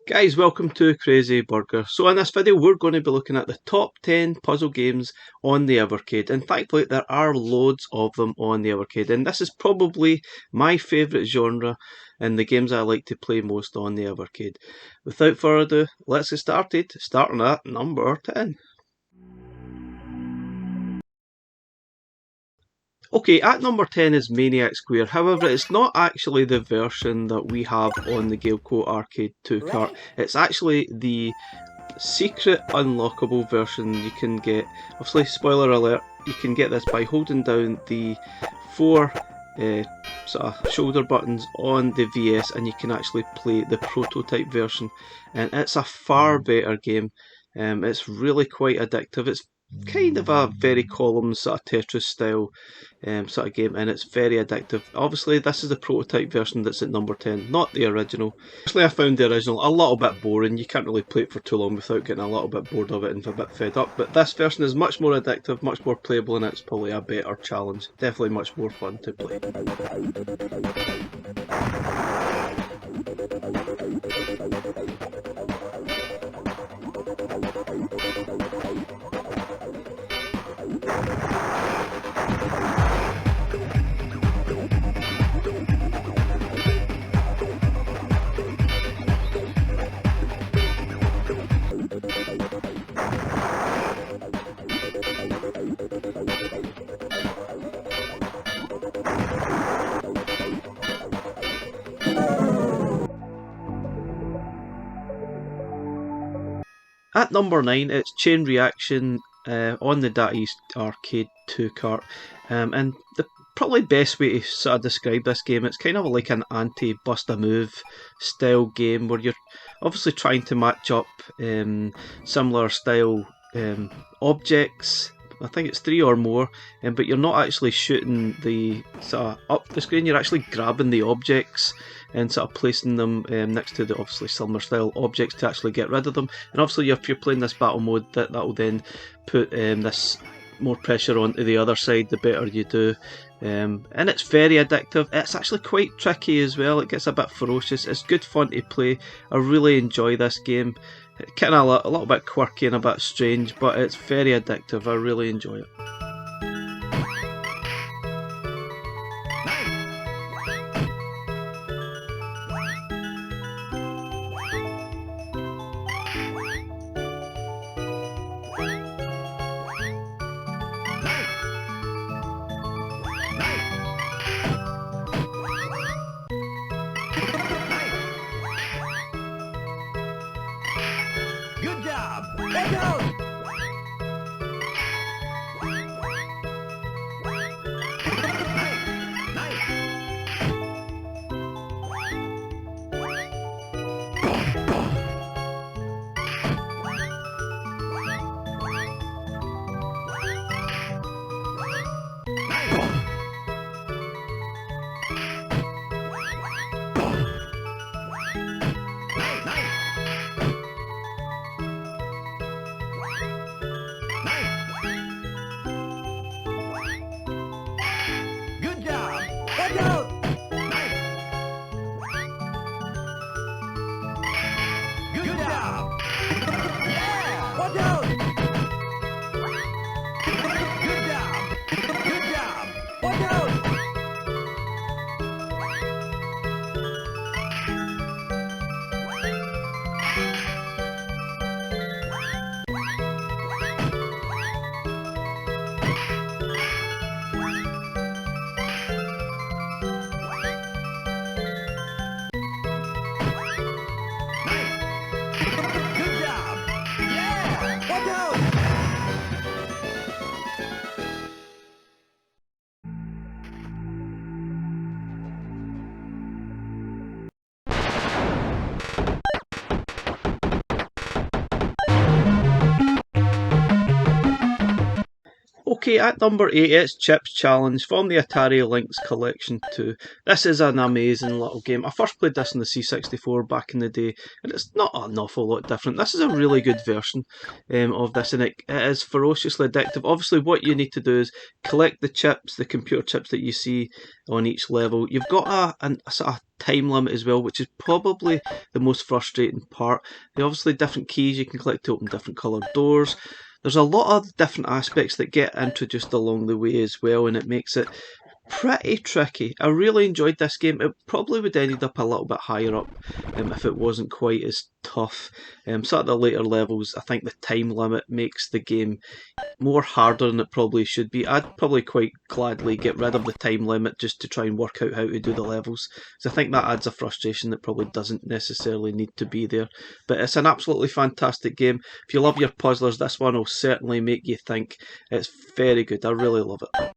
Guys, welcome to Crazy Burger. So in this video we're going to be looking at the top 10 puzzle games on the Evercade, and thankfully there are loads of them on the Evercade, and this is probably my favourite genre and the games I like to play most on the Evercade. Without further ado, let's get started, starting at number 10. Okay, at number 10 is Maniac Square. However, it's not actually the version that we have on the Gailco Arcade 2 cart. It's actually the secret unlockable version you can get. Obviously, spoiler alert, you can get this by holding down the four sort of shoulder buttons on the VS, and you can actually play the prototype version. And it's a far better game. It's really quite addictive. It's kind of a very columns sort of Tetris style sort of game, and it's very addictive. Obviously this is the prototype version that's at number 10, not the original. Actually, I found the original a little bit boring. You can't really play it for too long without getting a little bit bored of it and a bit fed up, but this version is much more addictive, much more playable, and it's probably a better challenge. Definitely much more fun to play. At number 9, it's Chain Reaction on the Data East Arcade 2 cart, and the probably best way to sort of describe this game, it's kind of like an anti-bust-a-move style game where you're obviously trying to match up similar style objects. I think it's 3 or more, but you're not actually shooting the sort of up the screen, you're actually grabbing the objects and sort of placing them next to the obviously similar style objects to actually get rid of them. And obviously if you're playing this battle mode, that will then put this more pressure onto the other side the better you do. And it's very addictive. It's actually quite tricky as well. It gets a bit ferocious. It's good fun to play. I really enjoy this game. Kind of a little bit quirky and a bit strange, but it's very addictive. I really enjoy it. Good job! Let's go! Okay, at number 8 it's Chip's Challenge from the Atari Lynx Collection 2. This is an amazing little game. I first played this on the C64 back in the day, and it's not an awful lot different. This is a really good version of this, and it is ferociously addictive. Obviously, what you need to do is collect the chips, the computer chips that you see on each level. You've got a sort of time limit as well, which is probably the most frustrating part. There are obviously different keys you can collect to open different coloured doors. There's a lot of different aspects that get introduced along the way as well, and it makes it pretty tricky. I really enjoyed this game. It probably would have ended up a little bit higher up if it wasn't quite as tough. Some of the later levels, I think the time limit makes the game more harder than it probably should be. I'd probably quite gladly get rid of the time limit just to try and work out how to do the levels, because I think that adds a frustration that probably doesn't necessarily need to be there. But it's an absolutely fantastic game. If you love your puzzlers, this one will certainly make you think. It's very good. I really love it.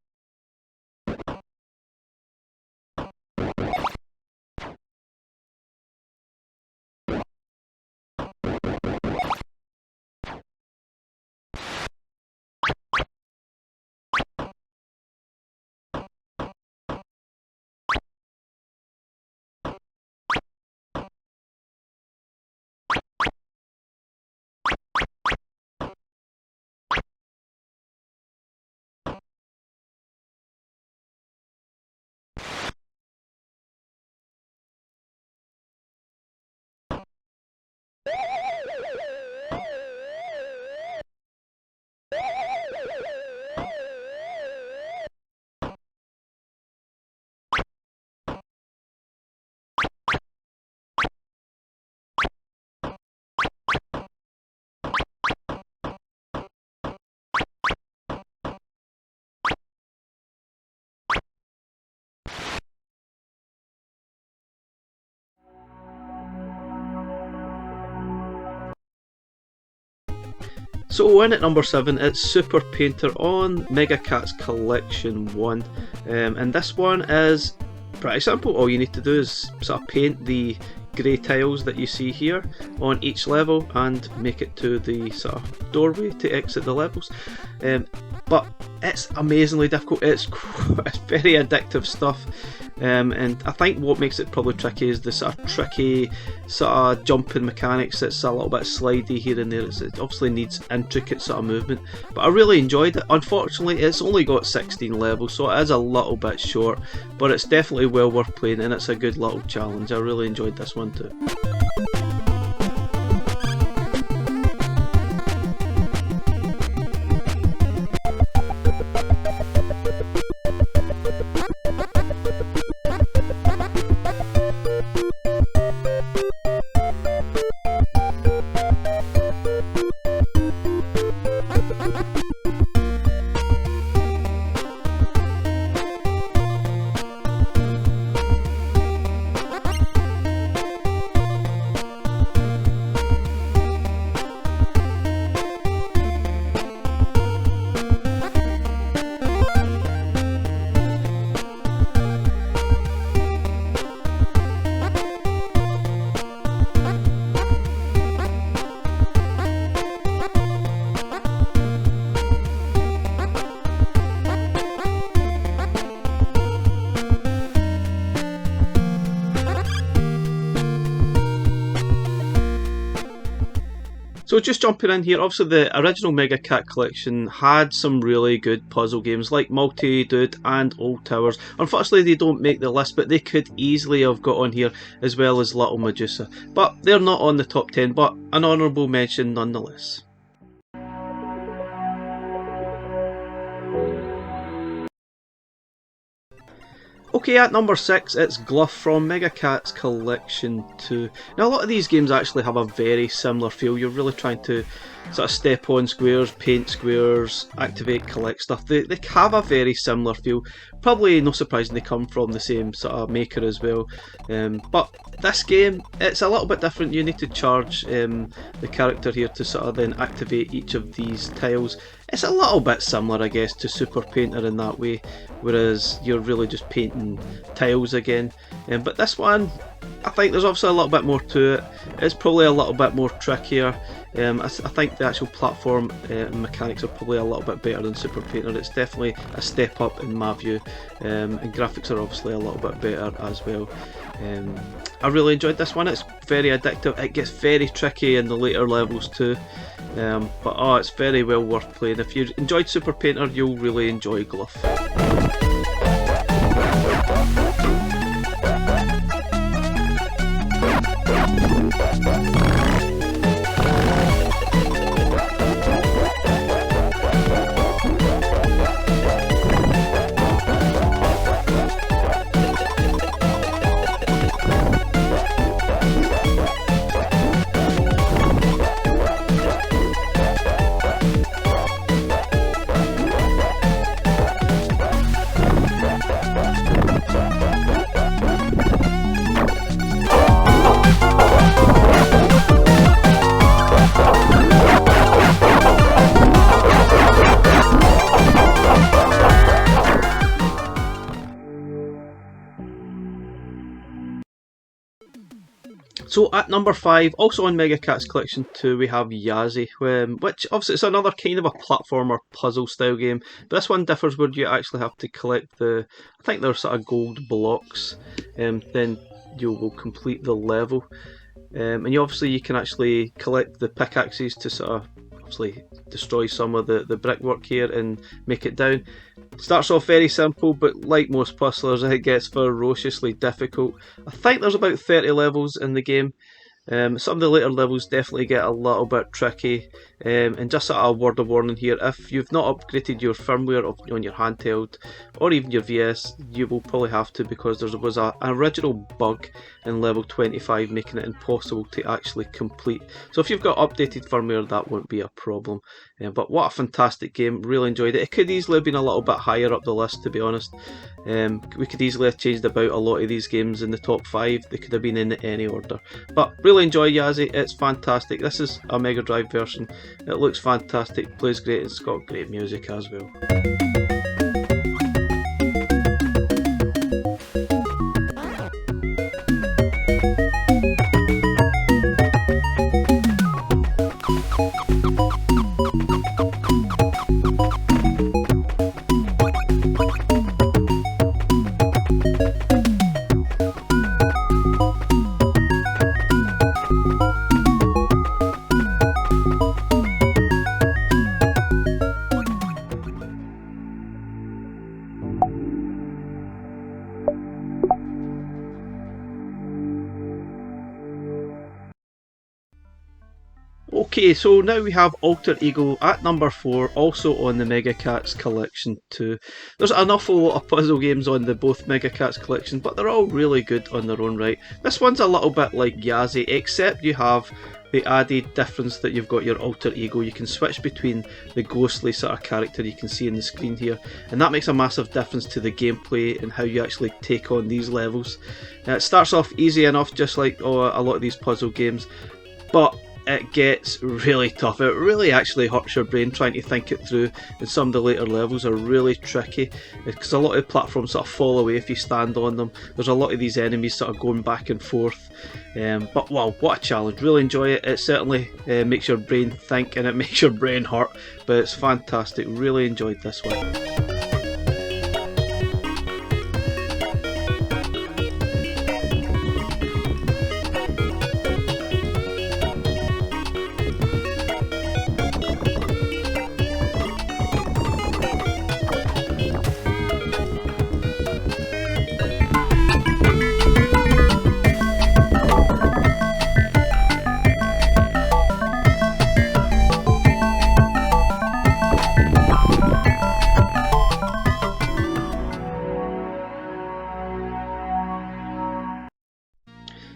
So in at number 7 it's Super Painter on Mega Cat's Collection 1, and this one is pretty simple. All you need to do is sort of paint the grey tiles that you see here on each level and make it to the sort of doorway to exit the levels. But it's amazingly difficult. It's very addictive stuff, and I think what makes it probably tricky is the sort of tricky sort of jumping mechanics. It's a little bit slidey here and there. It obviously needs intricate sort of movement, but I really enjoyed it. Unfortunately, it's only got 16 levels, so it is a little bit short, but it's definitely well worth playing, and it's a good little challenge. I really enjoyed this one too. So just jumping in here, obviously the original Mega Cat collection had some really good puzzle games like Multi-Dude and Old Towers. Unfortunately they don't make the list, but they could easily have got on here, as well as Little Medusa. But they're not on the top 10, but an honourable mention nonetheless. Okay, at number 6 it's Gluff from Mega Cat's Collection 2. Now a lot of these games actually have a very similar feel. You're really trying to sort of step on squares, paint squares, activate, collect stuff. They have a very similar feel. Probably no surprising they come from the same sort of maker as well. But this game, it's a little bit different. You need to charge the character here to sort of then activate each of these tiles. It's a little bit similar, I guess, to Super Painter in that way, whereas you're really just painting tiles again. But this one, I think there's obviously a little bit more to it. It's probably a little bit more trickier. I think the actual platform mechanics are probably a little bit better than Super Painter. It's definitely a step up in my view, and graphics are obviously a little bit better as well. I really enjoyed this one. It's very addictive. It gets very tricky in the later levels too, but it's very well worth playing. If you enjoyed Super Painter, you'll really enjoy Gluff. So at number 5, also on Mega Cats Collection 2, we have Yazzy, which obviously it's another kind of a platformer puzzle style game. But this one differs where you actually have to collect I think they're sort of gold blocks, then you will complete the level. And you can actually collect the pickaxes to sort of obviously destroy some of the brickwork here and make it down. Starts off very simple, but like most puzzlers, it gets ferociously difficult. I think there's about 30 levels in the game. Some of the later levels definitely get a little bit tricky, and just a word of warning here, if you've not upgraded your firmware on your handheld or even your VS, you will probably have to, because there was an original bug in level 25 making it impossible to actually complete. So if you've got updated firmware, that won't be a problem. But what a fantastic game, really enjoyed it. It could easily have been a little bit higher up the list, to be honest. We could easily have changed about a lot of these games in the top 5, they could have been in any order. But really enjoy Yazzy, it's fantastic. This is a Mega Drive version, it looks fantastic, plays great, it's got great music as well. Okay, so now we have Alter Ego at number 4, also on the Mega Cats Collection 2. There's an awful lot of puzzle games on the both Mega Cats Collection, but they're all really good on their own right. This one's a little bit like Yazzy, except you have the added difference that you've got your Alter Ego. You can switch between the ghostly sort of character you can see in the screen here, and that makes a massive difference to the gameplay and how you actually take on these levels. It starts off easy enough, just like a lot of these puzzle games, but it gets really tough. It really actually hurts your brain trying to think it through, and some of the later levels are really tricky because a lot of platforms sort of fall away if you stand on them. There's a lot of these enemies sort of going back and forth, but wow, what a challenge. Really enjoy it. It certainly makes your brain think and it makes your brain hurt, but it's fantastic. Really enjoyed this one.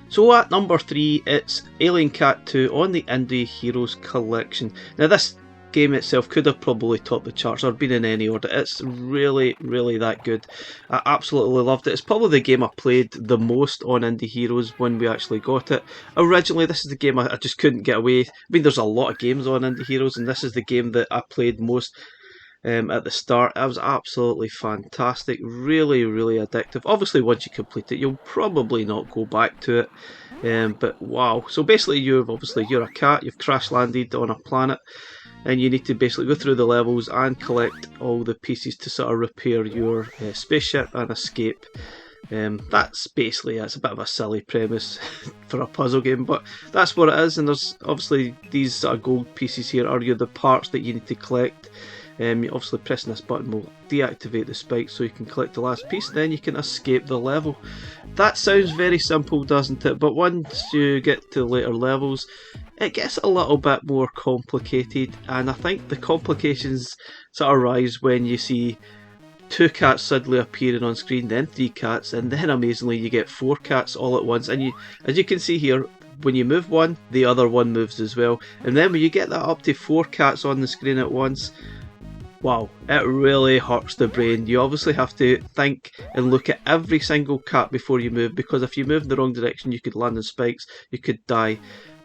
So at number 3, it's Alien Cat 2 on the Indie Heroes Collection. Now this game itself could have probably topped the charts or been in any order. It's really, really that good. I absolutely loved it. It's probably the game I played the most on Indie Heroes when we actually got it. Originally, this is the game I just couldn't get away. I mean, there's a lot of games on Indie Heroes, and this is the game that I played most. at the start. It was absolutely fantastic, really, really addictive. Obviously, once you complete it, you'll probably not go back to it. But wow! So basically, you're a cat. You've crash landed on a planet, and you need to basically go through the levels and collect all the pieces to sort of repair your spaceship and escape. That's basically it's a bit of a silly premise for a puzzle game, but that's what it is. And there's obviously these sort of gold pieces here are the parts that you need to collect. Obviously pressing this button will deactivate the spikes so you can collect the last piece, then you can escape the level. That sounds very simple, doesn't it? But once you get to later levels, it gets a little bit more complicated, and I think the complications sort of rise when you see 2 cats suddenly appearing on screen, then 3 cats, and then amazingly you get 4 cats all at once. And as you can see here, when you move one, the other one moves as well. And then when you get that up to 4 cats on the screen at once, wow, it really hurts the brain. You obviously have to think and look at every single cat before you move, because if you move in the wrong direction, you could land on spikes, you could die.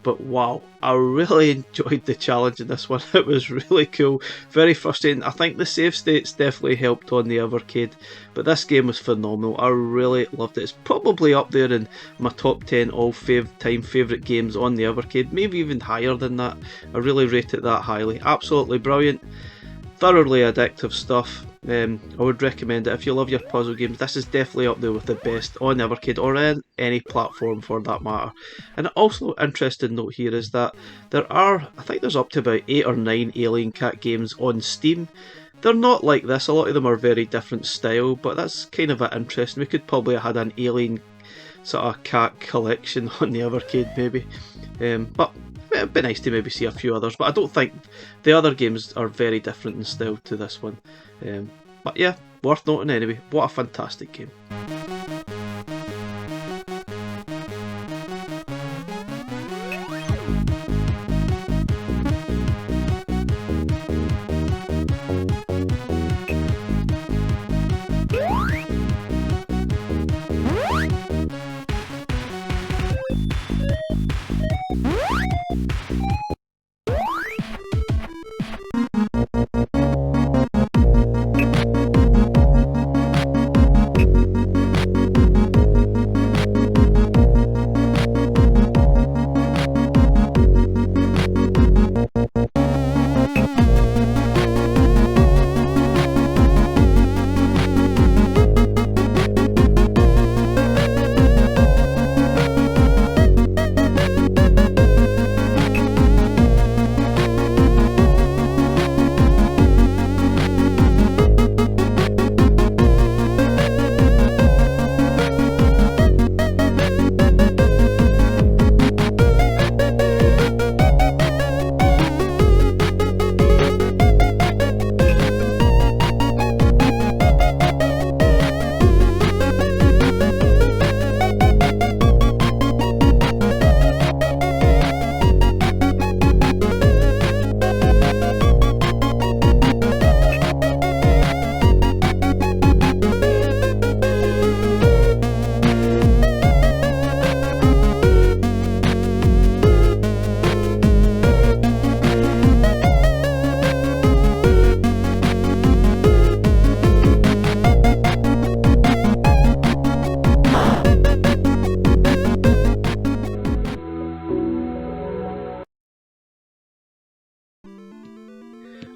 But wow, I really enjoyed the challenge in this one. It was really cool, very frustrating. I think the save states definitely helped on the Evercade, but this game was phenomenal. I really loved it. It's probably up there in my top 10 all-time favourite games on the Evercade, maybe even higher than that. I really rate it that highly. Absolutely brilliant. Thoroughly addictive stuff. I would recommend it if you love your puzzle games. This is definitely up there with the best on Evercade, or in any platform for that matter. And also interesting note here is that I think there's up to about 8 or 9 Alien Cat games on Steam. They're not like this, a lot of them are very different style, but that's kind of interesting. We could probably have had an Alien sort of cat collection on the Evercade maybe. But it'd be nice to maybe see a few others, but I don't think the other games are very different in style to this one. But yeah, worth noting anyway. What a fantastic game.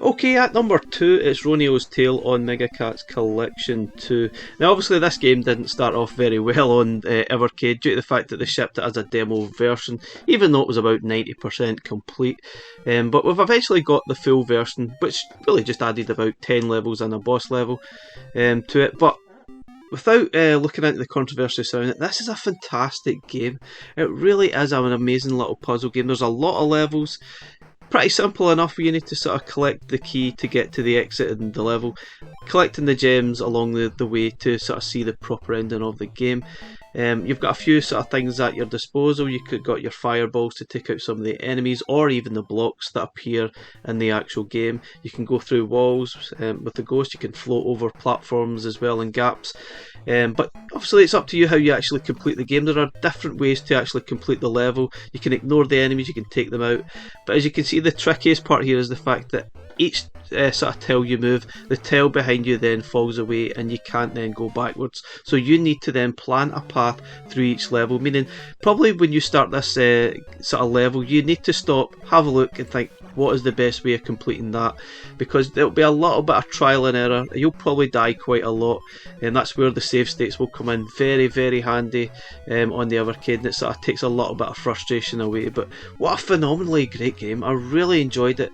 Okay, at number 2 it's Romeo's Tale on Mega Cat's Collection 2. Now obviously this game didn't start off very well on Evercade due to the fact that they shipped it as a demo version, even though it was about 90% complete. But we've eventually got the full version, which really just added about 10 levels and a boss level to it. But without looking into the controversy surrounding it, this is a fantastic game. It really is an amazing little puzzle game. There's a lot of levels. Pretty simple enough. You need to sort of collect the key to get to the exit in the level, collecting the gems along the way to sort of see the proper ending of the game. You've got a few sort of things at your disposal. You could got your fireballs to take out some of the enemies, or even the blocks that appear in the actual game. You can go through walls with the ghost. You can float over platforms as well and gaps. But obviously it's up to you how you actually complete the game. There are different ways to actually complete the level. You can ignore the enemies, you can take them out. But as you can see, the trickiest part here is the fact that each sort of tile you move, the tile behind you then falls away and you can't then go backwards. So you need to then plan a path through each level, meaning probably when you start this sort of level, you need to stop, have a look and think, what is the best way of completing that? Because there'll be a little bit of trial and error. You'll probably die quite a lot, and that's where the save states will come in very, very handy on the Evercade, and it sort of takes a little bit of frustration away. But what a phenomenally great game. I really enjoyed it.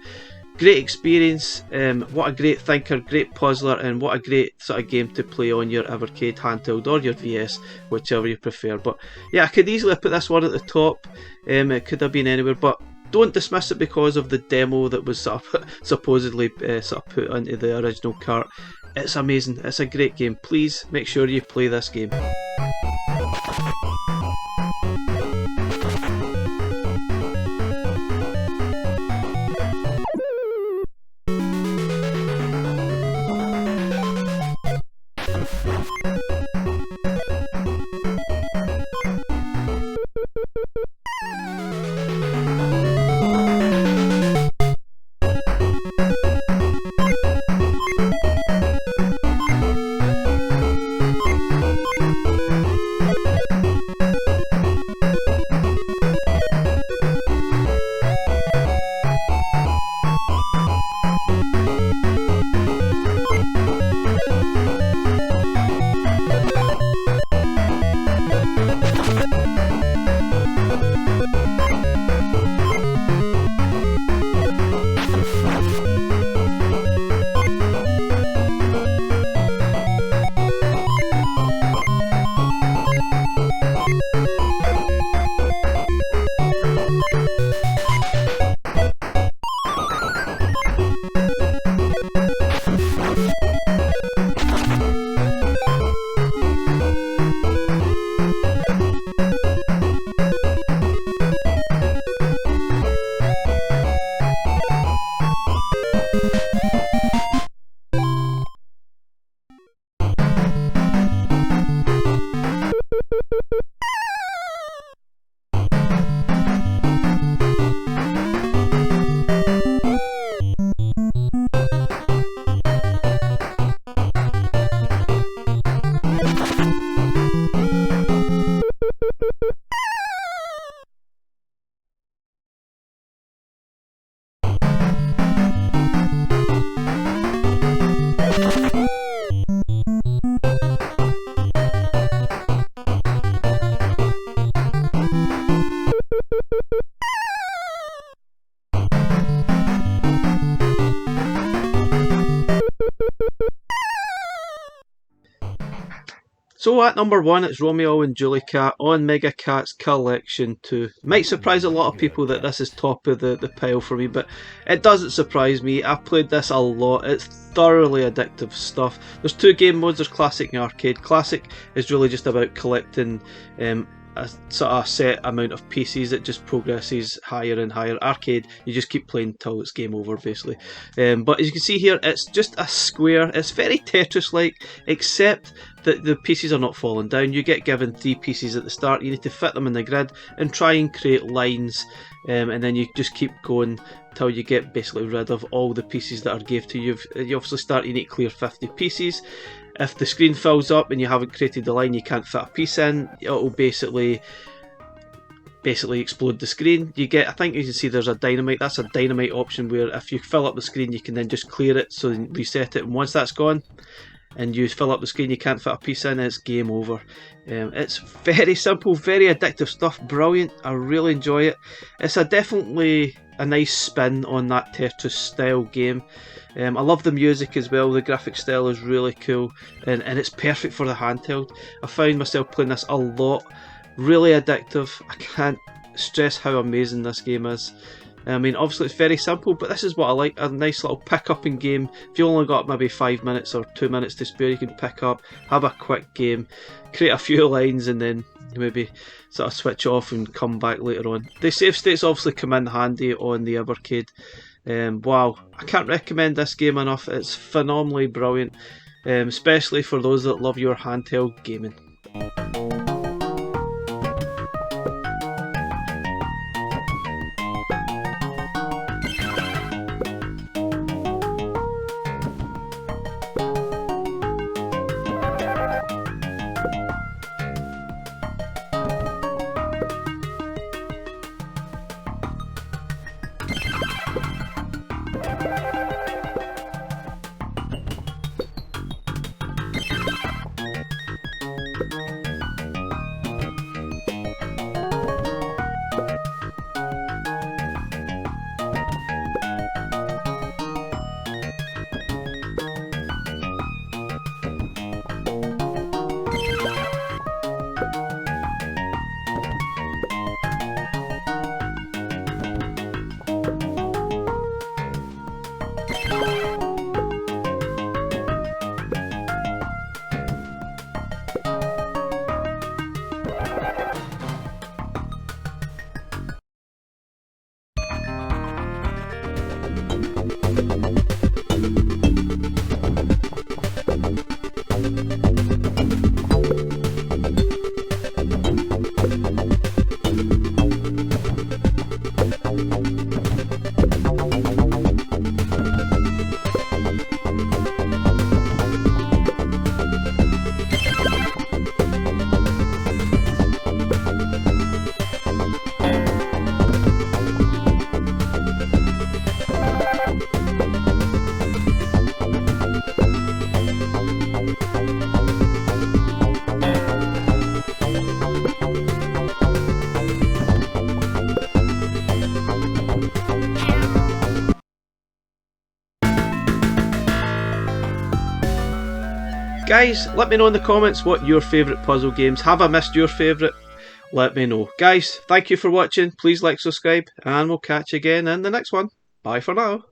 Great experience, what a great thinker, great puzzler, and what a great sort of game to play on your Evercade handheld or your VS, whichever you prefer. But yeah, I could easily put this one at the top. It could have been anywhere, but don't dismiss it because of the demo that was sort of supposedly sort of put into the original cart. It's amazing, it's a great game. Please make sure you play this game. So at number 1, it's Romeo and Juliet on Mega Cat's Collection 2. Might surprise a lot of people that this is top of the pile for me, but it doesn't surprise me. I've played this a lot. It's thoroughly addictive stuff. There's 2 game modes, there's Classic and Arcade. Classic is really just about collecting a sort of set amount of pieces that just progresses higher and higher. Arcade, you just keep playing until it's game over, basically. But as you can see here, it's just a square. It's very Tetris-like, except that the pieces are not falling down. You get given 3 pieces at the start. You need to fit them in the grid and try and create lines, and then you just keep going until you get basically rid of all the pieces that are gave to you. You obviously start, you need to clear 50 pieces. If the screen fills up and you haven't created the line, you can't fit a piece in, it'll basically explode the screen. You get, I think you can see there's a dynamite. That's a dynamite option where if you fill up the screen, you can then just clear it, so then reset it, and once that's gone and you fill up the screen, you can't fit a piece in, it's game over. It's very simple, very addictive stuff, brilliant. I really enjoy it. It's definitely a nice spin on that Tetris style game. I love the music as well. The graphic style is really cool, and it's perfect for the handheld. I found myself playing this a lot. Really addictive. I can't stress how amazing this game is. I mean, obviously it's very simple, but this is what I like, a nice little pick up in game. If you only got maybe 5 minutes or 2 minutes to spare, you can pick up, have a quick game, create a few lines, and then maybe sort of switch off and come back later on. The save states obviously come in handy on the Evercade. Wow, I can't recommend this game enough. It's phenomenally brilliant, especially for those that love your handheld gaming. Guys, let me know in the comments what your favourite puzzle games. Have I missed your favourite? Let me know. Guys, thank you for watching. Please like, subscribe, and we'll catch you again in the next one. Bye for now.